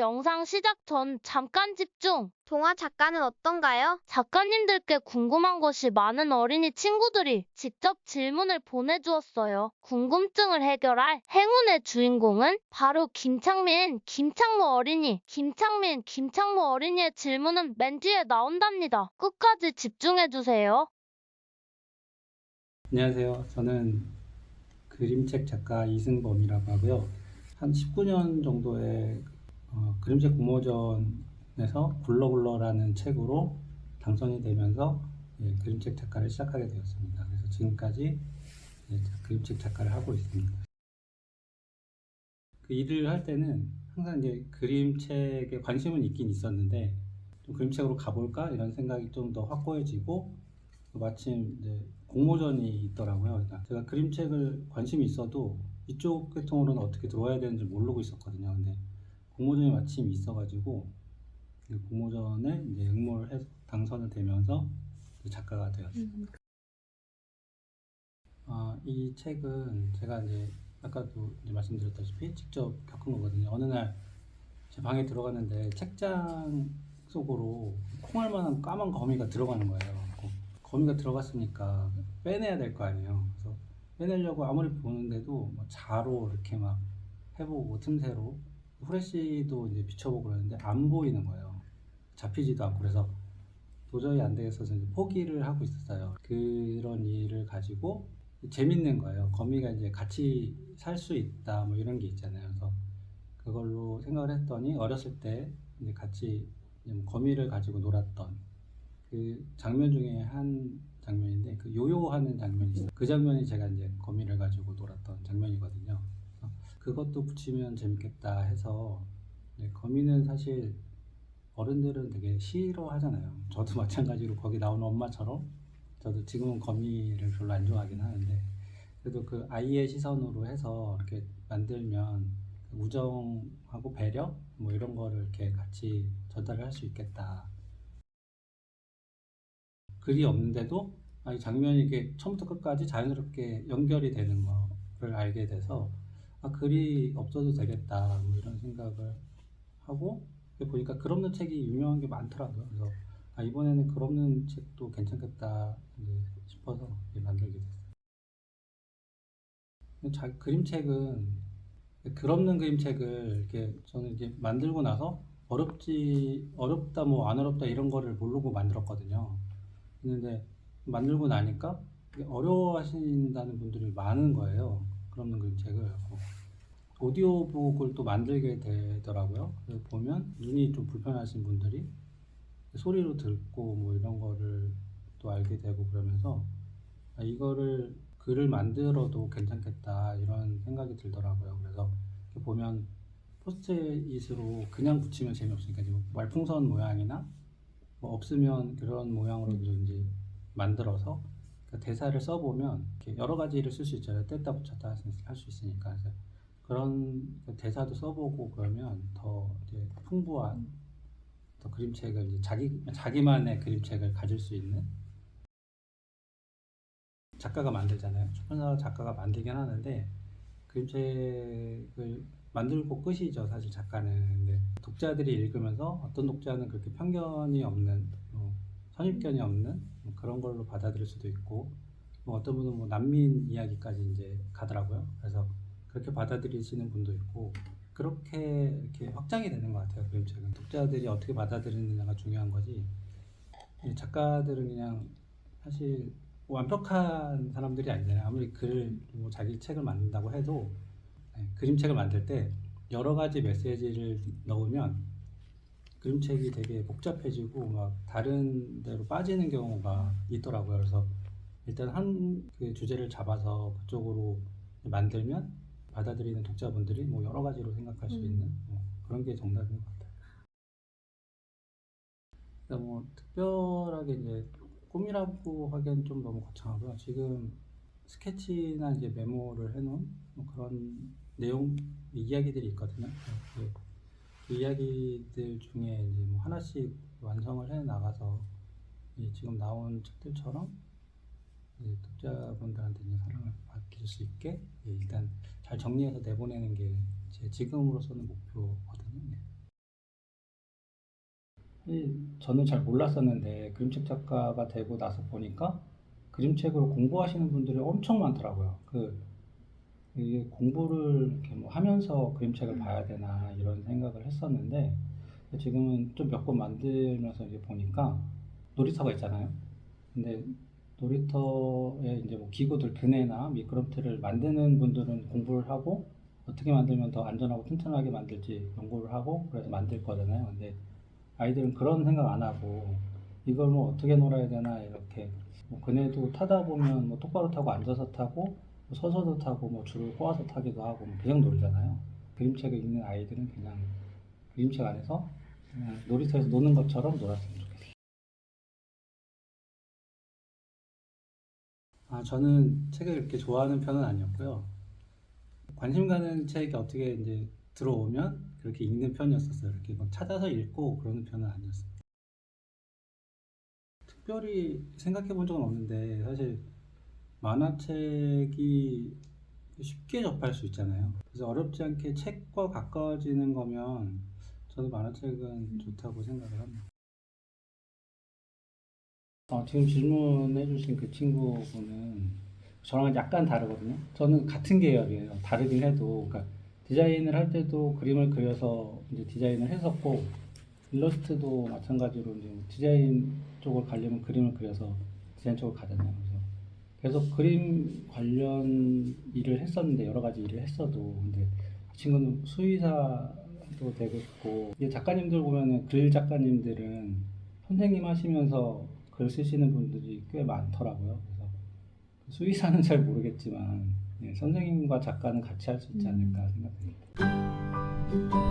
영상 시작 전 잠깐 집중. 동화 작가는 어떤가요? 작가님들께 궁금한 것이 많은 어린이 친구들이 직접 질문을 보내주었어요. 궁금증을 해결할 행운의 주인공은 바로 김창모 어린이. 김창모 어린이의 질문은 맨 뒤에 나온답니다. 끝까지 집중해주세요. 안녕하세요. 저는 그림책 작가 이승범이라고 하고요. 한 19년 정도의 그림책 공모전에서 굴러굴러라는 책으로 당선이 되면서 그림책 작가를 시작하게 되었습니다. 그래서 지금까지 그림책 작가를 하고 있습니다. 그 일을 할 때는 항상 이제 그림책에 관심은 있긴 있었는데 좀 그림책으로 가볼까 이런 생각이 좀 더 확고해지고 마침 이제 공모전이 있더라고요. 그러니까 제가 그림책을 관심이 있어도 이쪽 계통으로는 어떻게 들어와야 되는지 모르고 있었거든요. 근데 공모전이 마침 있어가지고 그 공모전에 이제 응모를 해서 당선이 되면서 작가가 되었습니다. 이 책은 제가 이제 아까도 이제 말씀드렸다시피 직접 겪은 거거든요. 어느 날 제 방에 들어갔는데 책장 속으로 콩알만한 까만 거미가 들어가는 거예요. 거미가 들어갔으니까 빼내야 될 거 아니에요. 그래서 빼내려고 아무리 보는데도 뭐 자로 이렇게 막 해보고 틈새로 후레쉬도 이제 비춰보고 그러는데 안 보이는 거예요. 잡히지도 않고. 그래서 도저히 안 되겠어서 이제 포기를 하고 있었어요. 그런 일을 가지고 재밌는 거예요. 거미가 이제 같이 살 수 있다 뭐 이런 게 있잖아요. 그래서 그걸로 생각을 했더니 어렸을 때 이제 같이 이제 거미를 가지고 놀았던 그 장면 중에 한 장면인데 그 요요하는 장면이 있어요. 그 장면이 제가 이제 거미를 가지고 놀았던 장면이거든요. 그것도 붙이면 재밌겠다 해서 거미는 사실 어른들은 되게 싫어하잖아요. 저도 마찬가지로 거기 나오는 엄마처럼 저도 지금은 거미를 별로 안 좋아하긴 하는데 그래도 그 아이의 시선으로 해서 이렇게 만들면 우정하고 배려 뭐 이런 거를 이렇게 같이 전달을 할 수 있겠다. 글이 없는데도 이 장면이 이게 처음부터 끝까지 자연스럽게 연결이 되는 거를 알게 돼서 글이 없어도 되겠다 뭐 이런 생각을 하고 보니까 글 없는 책이 유명한 게 많더라고요. 그래서 이번에는 글 없는 책도 괜찮겠다 싶어서 만들게 됐어요. 그림책은 글 없는 그림책을 이렇게 저는 이제 만들고 나서 어렵다 뭐 안 어렵다 이런 거를 모르고 만들었거든요. 근데 만들고 나니까 어려워하신다는 분들이 많은 거예요. 글 없는 그림책을. 오디오북을 또 만들게 되더라고요. 그래서 보면 눈이 좀 불편하신 분들이 소리로 듣고 뭐 이런 거를 또 알게 되고 그러면서 이거를 글을 만들어도 괜찮겠다 이런 생각이 들더라고요. 그래서 이렇게 보면 포스트잇으로 그냥 붙이면 재미없으니까 이제 말풍선 모양이나 뭐 없으면 그런 모양으로 이제 만들어서 대사를 써보면 이렇게 여러 가지를 쓸 수 있잖아요. 뗐다 붙였다 할 수 있으니까. 그래서 그런 대사도 써보고 그러면 더 이제 풍부한 더 그림책을 이제 자기만의 그림책을 가질 수 있는 작가가 만들잖아요. 출판사 작가가 만들긴 하는데 그림책을 만들고 끝이죠. 사실 작가는. 근데 독자들이 읽으면서 어떤 독자는 그렇게 편견이 없는 선입견이 없는 그런 걸로 받아들일 수도 있고 뭐 어떤 분은 뭐 난민 이야기까지 이제 가더라고요. 그래서 그렇게 받아들이시는 분도 있고 그렇게 이렇게 확장이 되는 것 같아요. 그림책은 독자들이 어떻게 받아들이느냐가 중요한 거지 작가들은 그냥 사실 완벽한 사람들이 아니잖아요. 아무리 뭐 자기 책을 만든다고 해도 그림책을 만들 때 여러 가지 메시지를 넣으면 그림책이 되게 복잡해지고 막 다른 데로 빠지는 경우가 있더라고요. 그래서 일단 그 주제를 잡아서 그쪽으로 만들면 받아들이는 독자분들이 뭐 여러 가지로 생각할 수 있는 그런 게 정답인 것 같아요. 그러니까 뭐 특별하게 이제 꿈이라고 하기엔 좀 너무 거창하고요. 지금 스케치나 이제 메모를 해놓은 뭐 그런 내용 이야기들이 있거든요. 그 이야기들 중에 이제 뭐 하나씩 완성을 해 나가서 지금 나온 책들처럼 독자분들한테 이제 사랑을 받을 수 있게 일단 잘 정리해서 내보내는 게 제 지금으로서는 목표거든요. 저는 잘 몰랐었는데 그림책 작가가 되고 나서 보니까 그림책으로 공부하시는 분들이 엄청 많더라고요. 이게 공부를 이렇게 뭐 하면서 그림책을 봐야 되나 이런 생각을 했었는데 지금은 좀 몇 권 만들면서 이제 보니까 놀이터가 있잖아요. 근데 놀이터에 이제 뭐 기구들 그네나 미끄럼틀을 만드는 분들은 공부를 하고 어떻게 만들면 더 안전하고 튼튼하게 만들지 연구를 하고 그래서 만들 거잖아요. 근데 아이들은 그런 생각 안 하고 이걸 뭐 어떻게 놀아야 되나 이렇게 뭐 그네도 타다 보면 뭐 똑바로 타고 앉아서 타고 뭐 서서도 타고 뭐 줄을 꼬아서 타기도 하고 뭐 그냥 놀잖아요. 그림책을 읽는 아이들은 그냥 그림책 안에서 그냥 놀이터에서 노는 것처럼 놀았으면 좋겠어요. 저는 책을 이렇게 좋아하는 편은 아니었고요. 관심 가는 책이 어떻게 이제 들어오면 그렇게 읽는 편이었었어요. 이렇게 막 찾아서 읽고 그러는 편은 아니었어요. 특별히 생각해 본 적은 없는데 사실 만화책이 쉽게 접할 수 있잖아요. 그래서 어렵지 않게 책과 가까워지는 거면 저는 만화책은 좋다고 생각을 합니다. 지금 질문해 주신 그 친구분은 저랑 약간 다르거든요. 저는 같은 계열이에요. 다르긴 해도, 그러니까 디자인을 할 때도 그림을 그려서 이제 디자인을 했었고, 일러스트도 마찬가지로 이제 디자인 쪽을 가려면 그림을 그려서 디자인 쪽을 가잖아요. 그래서 계속 그림 관련 일을 했었는데 여러 가지 일을 했어도 근데 그 친구는 수의사도 되고 싶고 이게 작가님들 보면은 글 작가님들은 선생님 하시면서 글 쓰시는 분들이 꽤 많더라고요. 그래서 수의사는 잘 모르겠지만 선생님과 작가는 같이 할 수 있지 않을까 생각합니다.